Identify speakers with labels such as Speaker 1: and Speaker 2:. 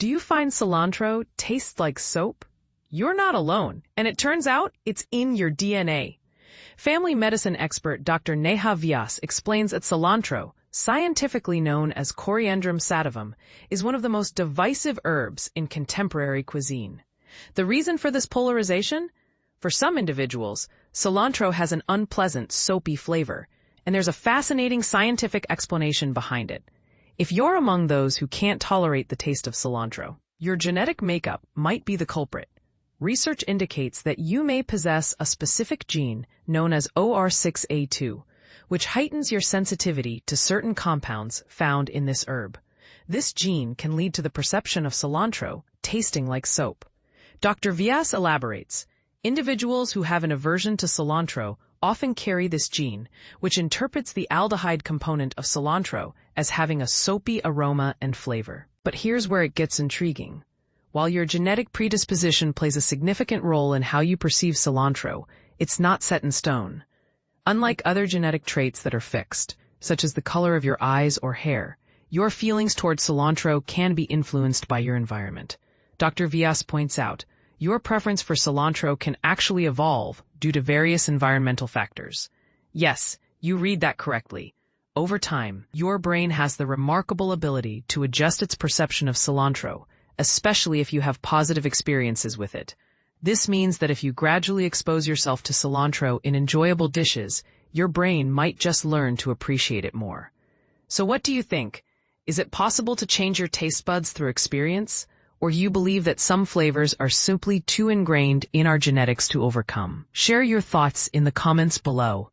Speaker 1: Do you find cilantro tastes like soap? You're not alone, and it turns out it's in your DNA. Family medicine expert Dr. Neha Vyas explains that cilantro, scientifically known as Coriandrum sativum, is one of the most divisive herbs in contemporary cuisine. The reason for this polarization? For some individuals, cilantro has an unpleasant, soapy flavor, and there's a fascinating scientific explanation behind it. If you're among those who can't tolerate the taste of cilantro, your genetic makeup might be the culprit. Research indicates that you may possess a specific gene known as OR6A2, which heightens your sensitivity to certain compounds found in this herb. This gene can lead to the perception of cilantro tasting like soap. Dr. Vyas elaborates, individuals who have an aversion to cilantro often carry this gene, which interprets the aldehyde component of cilantro as having a soapy aroma and flavor. But here's where it gets intriguing. While your genetic predisposition plays a significant role in how you perceive cilantro, it's not set in stone. Unlike other genetic traits that are fixed, such as the color of your eyes or hair, your feelings toward cilantro can be influenced by your environment. Dr. Vyas points out, your preference for cilantro can actually evolve due to various environmental factors. Yes, you read that correctly. Over time, your brain has the remarkable ability to adjust its perception of cilantro, especially if you have positive experiences with it. This means that if you gradually expose yourself to cilantro in enjoyable dishes, your brain might just learn to appreciate it more. So what do you think? Is it possible to change your taste buds through experience? Or you believe that some flavors are simply too ingrained in our genetics to overcome? Share your thoughts in the comments below.